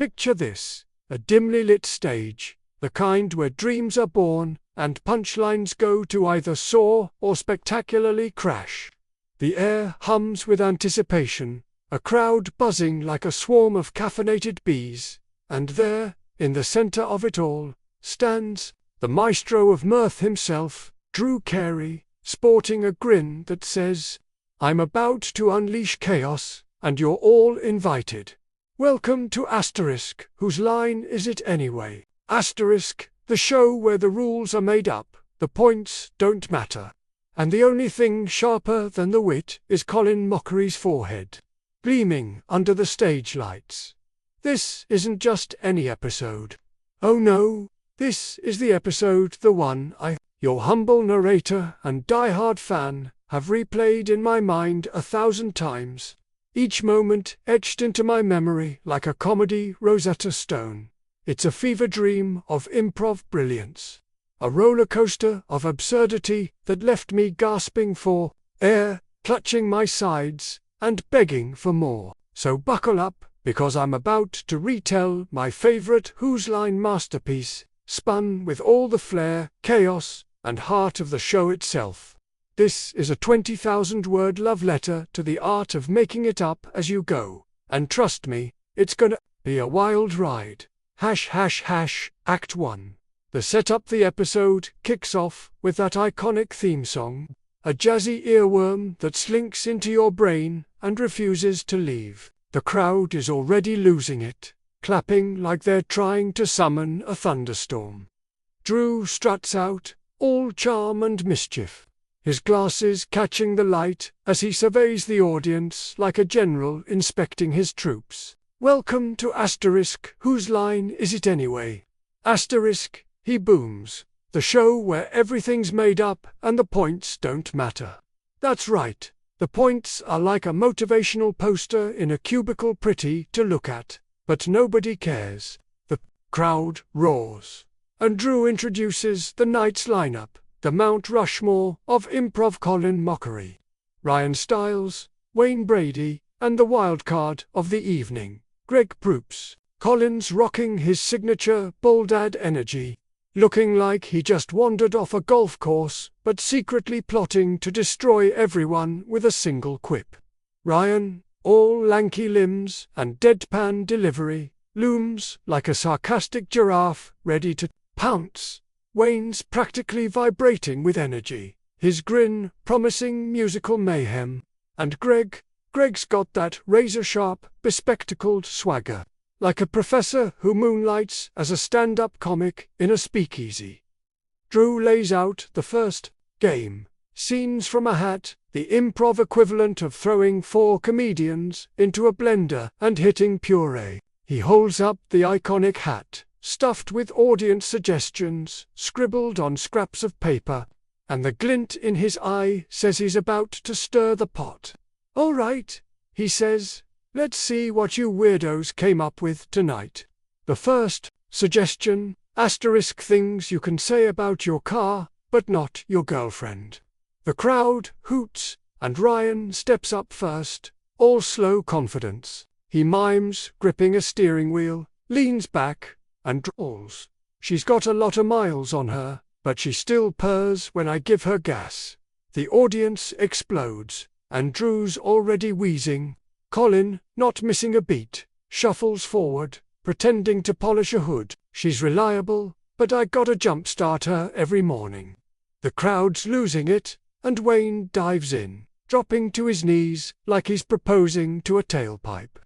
Picture this, a dimly lit stage, the kind where dreams are born and punchlines go to either soar or spectacularly crash. The air hums with anticipation, a crowd buzzing like a swarm of caffeinated bees, and there, in the center of it all, stands the maestro of mirth himself, Drew Carey, sporting a grin that says, "I'm about to unleash chaos, and you're all invited. Welcome to Asterisk, whose line is it anyway? Asterisk, the show where the rules are made up, the points don't matter. And the only thing sharper than the wit is Colin Mockery's forehead, gleaming under the stage lights. This isn't just any episode. Oh no, this is the episode, the one I, your humble narrator and die-hard fan, have replayed in my mind 1,000 times, each moment etched into my memory like a comedy Rosetta Stone. It's a fever dream of improv brilliance, a roller coaster of absurdity that left me gasping for air, clutching my sides, and begging for more. So buckle up, because I'm about to retell my favorite Whose Line masterpiece, spun with all the flair, chaos, and heart of the show itself. This is a 20,000-word love letter to the art of making it up as you go, and trust me, it's gonna be a wild ride. Act 1. The setup. The episode kicks off with that iconic theme song, a jazzy earworm that slinks into your brain and refuses to leave. The crowd is already losing it, clapping like they're trying to summon a thunderstorm. Drew struts out, all charm and mischief, his glasses catching the light as he surveys the audience like a general inspecting his troops. Welcome to Asterisk, whose line is it anyway? Asterisk, he booms, the show where everything's made up and the points don't matter. That's right, the points are like a motivational poster in a cubicle, pretty to look at, but nobody cares. The crowd roars, and Drew introduces the night's lineup, the Mount Rushmore of improv: Colin Mockery, Ryan Stiles, Wayne Brady, and the wildcard of the evening, Greg Proops. Colin's rocking his signature bold-ad energy, looking like he just wandered off a golf course, but secretly plotting to destroy everyone with a single quip. Ryan, all lanky limbs and deadpan delivery, looms like a sarcastic giraffe ready to pounce. Wayne's practically vibrating with energy, his grin promising musical mayhem. And Greg's got that razor-sharp, bespectacled swagger, like a professor who moonlights as a stand-up comic in a speakeasy. Drew lays out the first game, scenes from a hat, the improv equivalent of throwing 4 comedians into a blender and hitting puree. He holds up the iconic hat, stuffed with audience suggestions, scribbled on scraps of paper, and the glint in his eye says he's about to stir the pot. "All right," he says, "let's see what you weirdos came up with tonight. The first suggestion, asterisk things you can say about your car, but not your girlfriend." The crowd hoots, and Ryan steps up first, all slow confidence. He mimes gripping a steering wheel, leans back, and drawls. "She's got a lot of miles on her, but she still purrs when I give her gas." The audience explodes, and Drew's already wheezing. Colin, not missing a beat, shuffles forward, pretending to polish a hood. "She's reliable, but I gotta jumpstart her every morning." The crowd's losing it, and Wayne dives in, dropping to his knees like he's proposing to a tailpipe.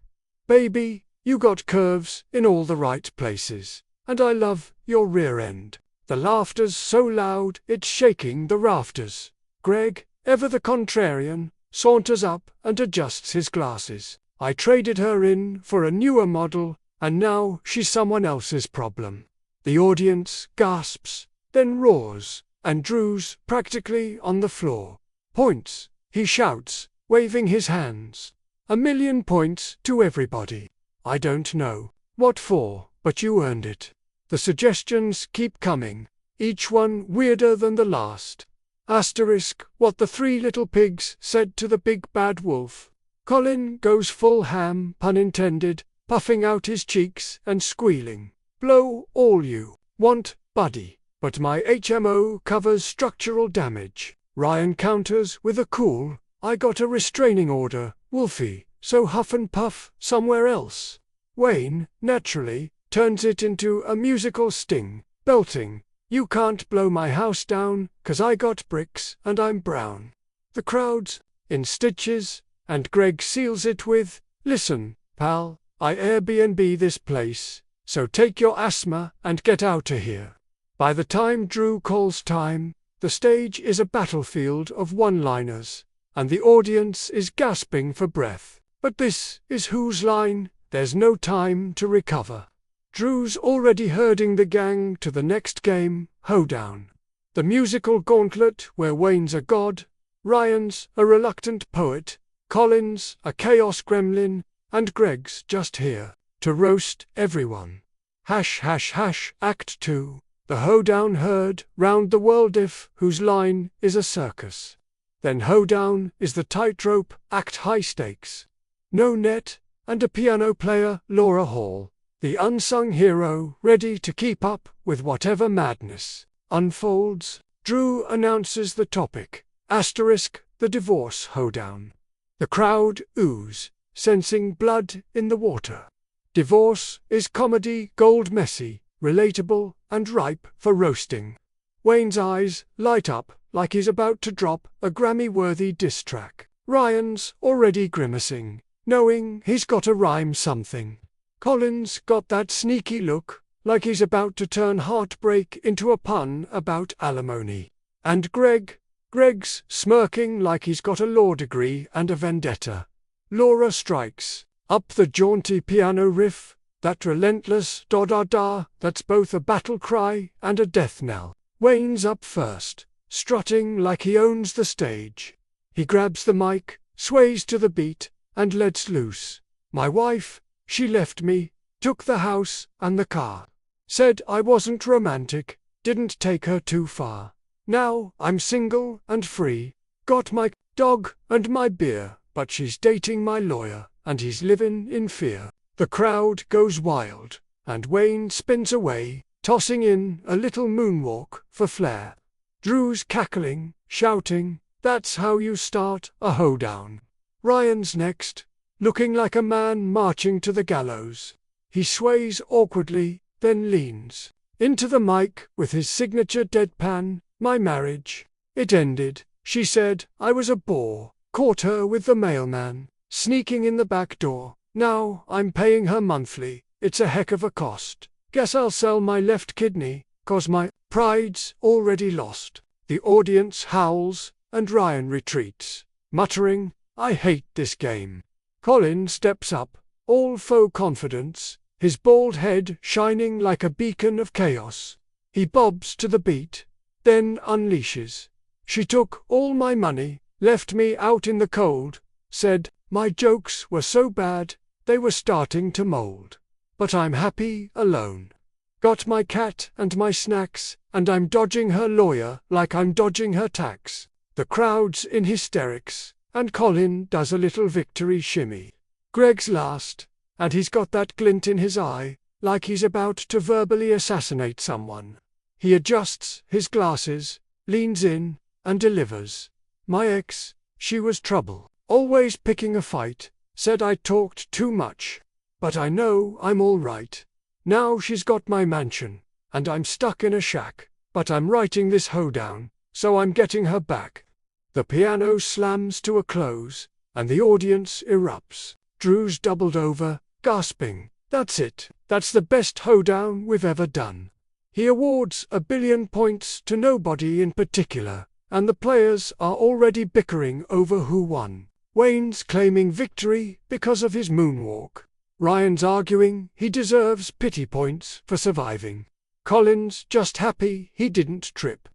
"Baby, you got curves in all the right places, and I love your rear end. The laughter's so loud it's shaking the rafters." Greg, ever the contrarian, saunters up and adjusts his glasses. "I traded her in for a newer model, and now she's someone else's problem." The audience gasps, then roars, and Drew's practically on the floor. "Points," he shouts, waving his hands. "1,000,000 points to everybody. I don't know what for, but you earned it." The suggestions keep coming, each one weirder than the last. Asterisk, what the 3 little pigs said to the big bad wolf. Colin goes full ham, pun intended, puffing out his cheeks and squealing, "Blow all you want, buddy, but my HMO covers structural damage." Ryan counters with a cool, "I got a restraining order, Wolfie, so huff and puff somewhere else." Wayne, naturally, turns it into a musical sting, belting, "You can't blow my house down, 'cause I got bricks and I'm brown." The crowd's in stitches, and Greg seals it with, "Listen, pal, I Airbnb this place, so take your asthma and get outta here." By the time Drew calls time, the stage is a battlefield of one-liners, and the audience is gasping for breath. But this is whose line? There's no time to recover. Drew's already herding the gang to the next game, Hoedown. The musical gauntlet where Wayne's a god, Ryan's a reluctant poet, Colin's a chaos gremlin, and Greg's just here to roast everyone. Act 2. The Hoedown herd round the world if whose line is a circus. Then Hoedown is the tightrope act, high stakes. No net, and a piano player, Laura Hall, the unsung hero ready to keep up with whatever madness unfolds. Drew announces the topic, the divorce hoedown. The crowd ooze, sensing blood in the water. Divorce is comedy gold, messy, relatable, and ripe for roasting. Wayne's eyes light up like he's about to drop a Grammy-worthy diss track. Ryan's already grimacing, knowing he's got to rhyme something. Colin's got that sneaky look, like he's about to turn heartbreak into a pun about alimony. And Greg's smirking like he's got a law degree and a vendetta. Laura strikes up the jaunty piano riff, that relentless da-da-da that's both a battle cry and a death knell. Wayne's up first, strutting like he owns the stage. He grabs the mic, sways to the beat, and lets loose. "My wife, she left me, took the house and the car. Said I wasn't romantic, didn't take her too far. Now I'm single and free, got my dog and my beer, but she's dating my lawyer, and he's living in fear." The crowd goes wild, and Wayne spins away, tossing in a little moonwalk for flair. Drew's cackling, shouting, "That's how you start a hoedown." Ryan's next, looking like a man marching to the gallows. He sways awkwardly, then leans into the mic with his signature deadpan, "My marriage, it ended. She said I was a bore. Caught her with the mailman, sneaking in the back door. Now I'm paying her monthly. It's a heck of a cost. Guess I'll sell my left kidney, 'cause my pride's already lost." The audience howls, and Ryan retreats, muttering, "I hate this game." Colin steps up, all faux confidence, his bald head shining like a beacon of chaos. He bobs to the beat, then unleashes. "She took all my money, left me out in the cold, said my jokes were so bad, they were starting to mold. But I'm happy alone. Got my cat and my snacks, and I'm dodging her lawyer like I'm dodging her tax." The crowd's in hysterics, and Colin does a little victory shimmy. Greg's last, and he's got that glint in his eye, like he's about to verbally assassinate someone. He adjusts his glasses, leans in, and delivers. "My ex, she was trouble. Always picking a fight, said I talked too much. But I know I'm all right. Now she's got my mansion, and I'm stuck in a shack, but I'm writing this hoedown, so I'm getting her back." The piano slams to a close, and the audience erupts. Drew's doubled over, gasping, "That's it, that's the best hoedown we've ever done." He awards 1 billion points to nobody in particular, and the players are already bickering over who won. Wayne's claiming victory because of his moonwalk. Ryan's arguing he deserves pity points for surviving. Colin's just happy he didn't trip.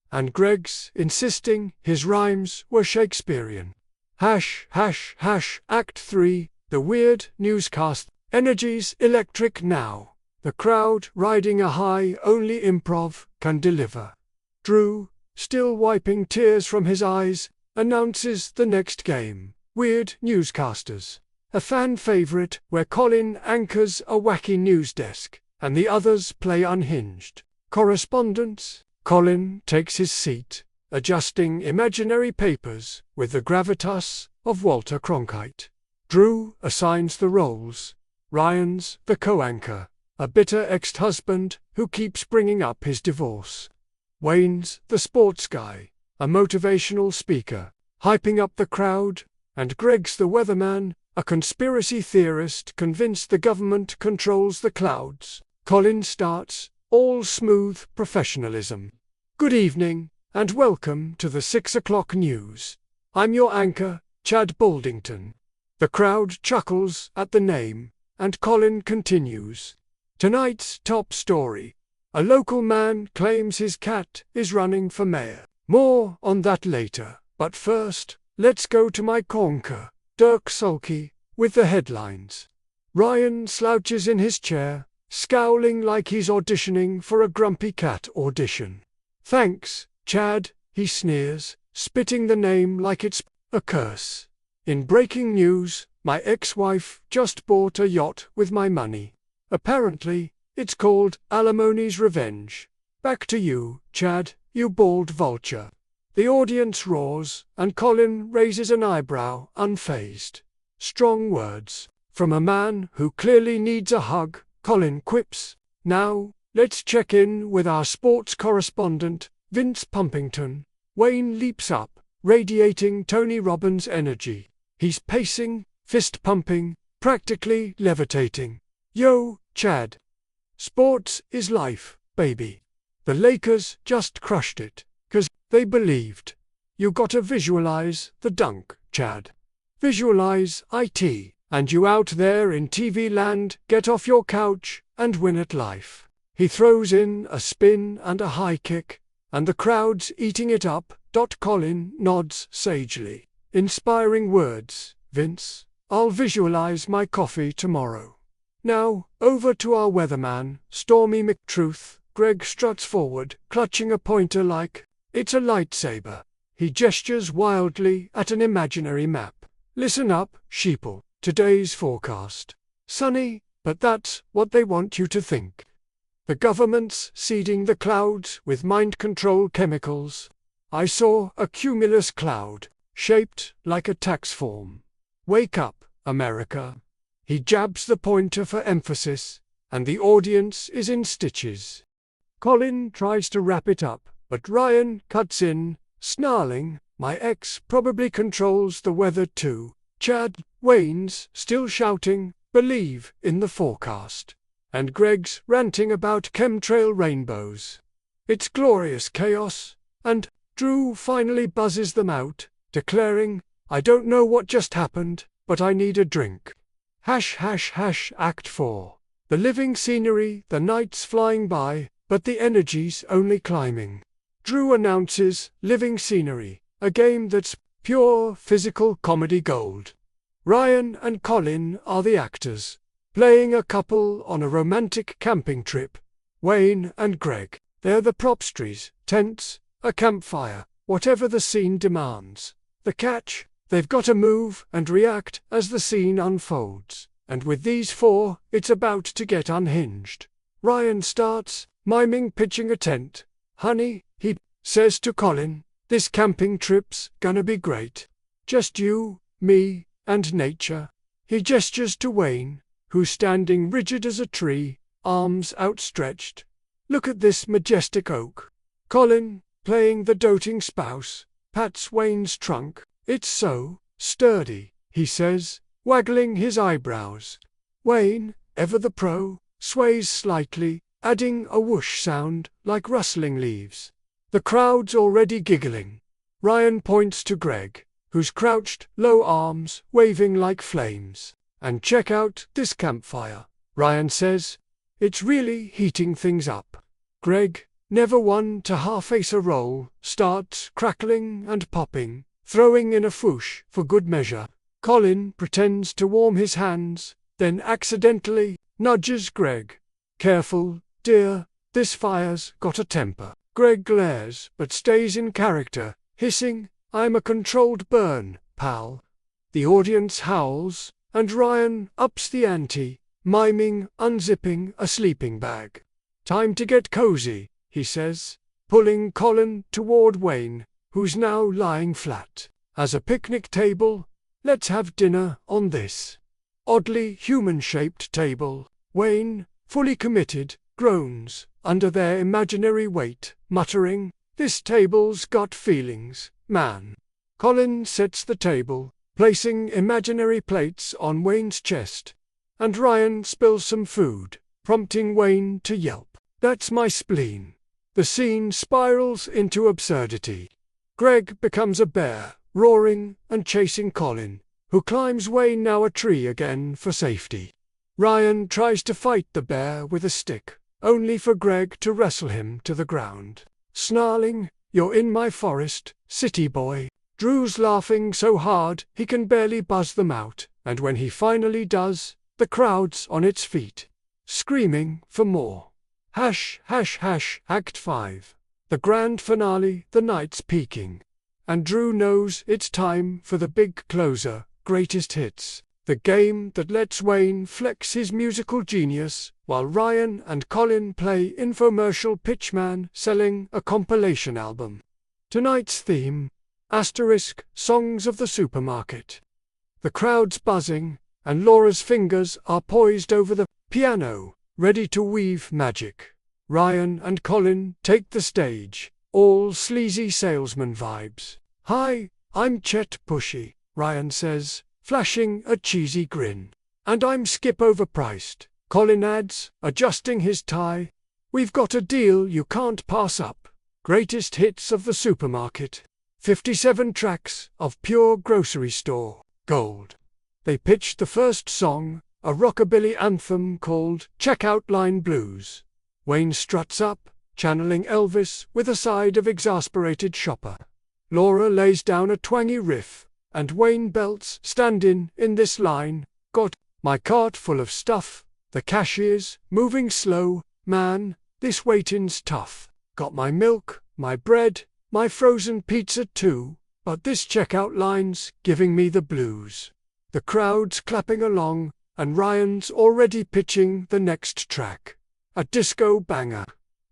And Greg's insisting his rhymes were Shakespearean. Act 3, the weird newscast. Energy's electric now. The crowd riding a high only Improv can deliver. Drew, still wiping tears from his eyes, announces the next game. Weird newscasters. a fan favorite where Colin anchors a wacky news desk, and the others play unhinged correspondents. Colin takes his seat, adjusting imaginary papers with the gravitas of Walter Cronkite. Drew assigns the roles. Ryan's the co-anchor, a bitter ex-husband who keeps bringing up his divorce. Wayne's the sports guy, a motivational speaker, hyping up the crowd, and Greg's the weatherman, a conspiracy theorist convinced the government controls the clouds. Colin starts, all smooth professionalism. Good evening, and welcome to the 6 o'clock news. I'm your anchor, Chad Baldington. The crowd chuckles at the name, and Colin continues. Tonight's top story. A local man claims his cat is running for mayor. More on that later, but first, let's go to my conker, Dirk Sulky, with the headlines. Ryan slouches in his chair, scowling like he's auditioning for a Grumpy Cat audition. Thanks, Chad, he sneers, spitting the name like it's a curse. In breaking news, my ex-wife just bought a yacht with my money. Apparently, it's called Alimony's Revenge. Back to you, Chad, you bald vulture. The audience roars, and Colin raises an eyebrow, unfazed. Strong words. From a man who clearly needs a hug, Colin quips. Now, let's check in with our sports correspondent, Vince Pumpington. Wayne leaps up, radiating Tony Robbins energy. He's pacing, fist-pumping, practically levitating. Yo, Chad. Sports is life, baby. The Lakers just crushed it, 'cause they believed. You gotta visualize the dunk, Chad. Visualize it, and you out there in TV land get off your couch and win at life. He throws in a spin and a high kick, and the crowd's eating it up. Colin nods sagely. Inspiring words, Vince. I'll visualize my coffee tomorrow. Now, over to our weatherman, Stormy McTruth. Greg struts forward, clutching a pointer like it's a lightsaber. He gestures wildly at an imaginary map. Listen up, sheeple. Today's forecast. Sunny, but that's what they want you to think. The government's seeding the clouds with mind control chemicals. I saw a cumulus cloud, shaped like a tax form. Wake up, America. He jabs the pointer for emphasis, and the audience is in stitches. Colin tries to wrap it up, but Ryan cuts in, snarling, my ex probably controls the weather too. Chad. Wayne's still shouting, believe in the forecast. And Greg's ranting about chemtrail rainbows. It's glorious chaos, and Drew finally buzzes them out, declaring, I don't know what just happened, but I need a drink. ### Act 4. The living scenery, the night's flying by, but the energy's only climbing. Drew announces Living Scenery, a game that's pure physical comedy gold. Ryan and Colin are the actors, playing a couple on a romantic camping trip. Wayne and Greg, they're the propstries, tents, a campfire, whatever the scene demands. The catch, they've got to move and react as the scene unfolds, and with these four, it's about to get unhinged. Ryan starts, miming pitching a tent. Honey, he says to Colin, this camping trip's gonna be great. Just you, me, and nature. He gestures to Wayne, who's standing rigid as a tree, arms outstretched. Look at this majestic oak. Colin, playing the doting spouse, pats Wayne's trunk. It's so sturdy, he says, waggling his eyebrows. Wayne, ever the pro, sways slightly, adding a whoosh sound like rustling leaves. The crowd's already giggling. Ryan points to Greg, who's crouched, low arms waving like flames. And check out this campfire, Ryan says. It's really heating things up. Greg, never one to half-ace a roll, starts crackling and popping, throwing in a foosh for good measure. Colin pretends to warm his hands, then accidentally nudges Greg. Careful, dear, this fire's got a temper. Greg glares but stays in character, hissing, I'm a controlled burn, pal. The audience howls, and Ryan ups the ante, miming unzipping a sleeping bag. "Time to get cozy," he says, pulling Colin toward Wayne, who's now lying flat. "As a picnic table, let's have dinner on this oddly human-shaped table." Wayne, fully committed, groans under their imaginary weight, muttering, "This table's got feelings, man." Colin sets the table, placing imaginary plates on Wayne's chest, and Ryan spills some food, prompting Wayne to yelp. "That's my spleen." The scene spirals into absurdity. Greg becomes a bear, roaring and chasing Colin, who climbs Wayne now a tree again for safety. Ryan tries to fight the bear with a stick, only for Greg to wrestle him to the ground. Snarling, "You're in my forest, city boy." Drew's laughing so hard he can barely buzz them out, and when he finally does, the crowd's on its feet, screaming for more. Act 5. The grand finale, the night's peaking. And Drew knows it's time for the big closer, Greatest Hits, the game that lets Wayne flex his musical genius, while Ryan and Colin play infomercial pitchman selling a compilation album. Tonight's theme, Songs of the Supermarket. The crowd's buzzing, and Laura's fingers are poised over the piano, ready to weave magic. Ryan and Colin take the stage, all sleazy salesman vibes. "Hi, I'm Chet Pushy," Ryan says, flashing a cheesy grin. "And I'm Skip Overpriced," Colin adds, adjusting his tie. "We've got a deal you can't pass up. Greatest Hits of the Supermarket. 57 tracks of pure grocery store gold." They pitched the first song, a rockabilly anthem called Checkout Line Blues. Wayne struts up, channeling Elvis with a side of exasperated shopper. Laura lays down a twangy riff, and Wayne belts, "Stand in this line, got my cart full of stuff, the cashier's moving slow, man, this waitin's tough. Got my milk, my bread, my frozen pizza too, but this checkout line's giving me the blues." The crowd's clapping along, and Ryan's already pitching the next track, a disco banger.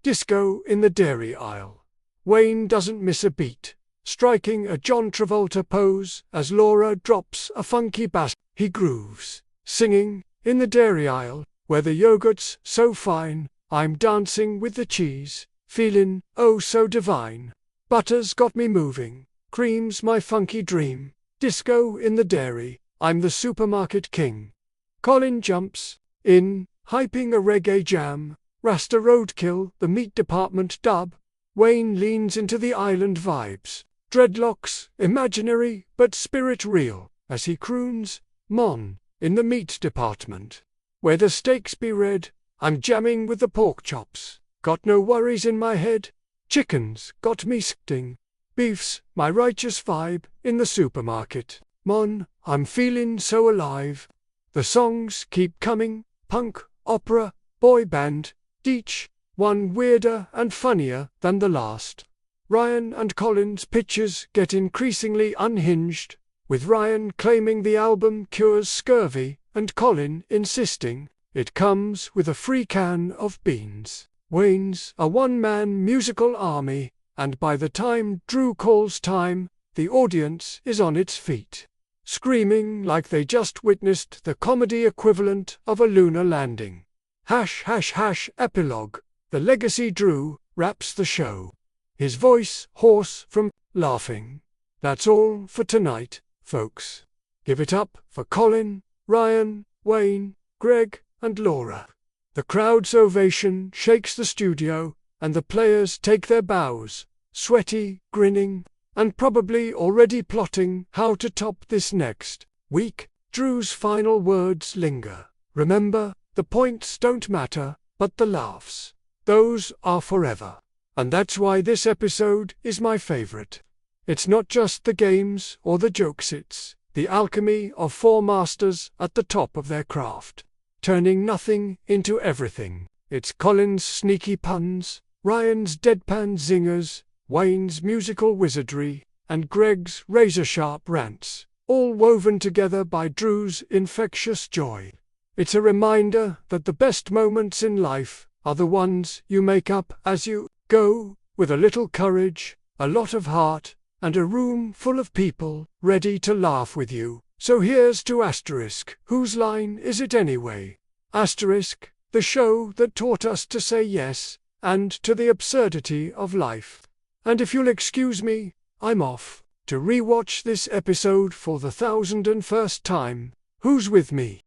Disco in the dairy aisle. Wayne doesn't miss a beat, striking a John Travolta pose as Laura drops a funky bass. He grooves, singing, "In the dairy aisle, where the yogurt's so fine, I'm dancing with the cheese, feeling, oh so divine. Butter's got me moving, cream's my funky dream. Disco in the dairy, I'm the supermarket king." Colin jumps in, hyping a reggae jam, Rasta Roadkill, the meat department dub. Wayne leans into the island vibes, dreadlocks, imaginary but spirit real, as he croons, "Mon, in the meat department, where the steaks be red, I'm jamming with the pork chops. Got no worries in my head, chicken's got me sting, beef's my righteous vibe in the supermarket. Mon, I'm feeling so alive." The songs keep coming, punk, opera, boy band, each one weirder and funnier than the last. Ryan and Colin's pitches get increasingly unhinged, with Ryan claiming the album cures scurvy and Colin insisting it comes with a free can of beans. Wayne's a one-man musical army, and by the time Drew calls time, the audience is on its feet, screaming like they just witnessed the comedy equivalent of a lunar landing. Epilogue. The Legacy Drew wraps the show, his voice hoarse from laughing. That's all for tonight, folks. Give it up for Colin, Ryan, Wayne, Greg, and Laura. The crowd's ovation shakes the studio, and the players take their bows, sweaty, grinning, and probably already plotting how to top this next week. Drew's final words linger. "Remember, the points don't matter, but the laughs. Those are forever." And that's why this episode is my favorite. It's not just the games or the jokes, it's the alchemy of four masters at the top of their craft, turning nothing into everything. It's Colin's sneaky puns, Ryan's deadpan zingers, Wayne's musical wizardry, and Greg's razor-sharp rants, all woven together by Drew's infectious joy. It's a reminder that the best moments in life are the ones you make up as you go, with a little courage, a lot of heart, and a room full of people ready to laugh with you. So here's to Asterisk. Whose line is it anyway? Asterisk, the show that taught us to say yes, and to the absurdity of life. And if you'll excuse me, I'm off to rewatch this episode for the 1001st time. Who's with me?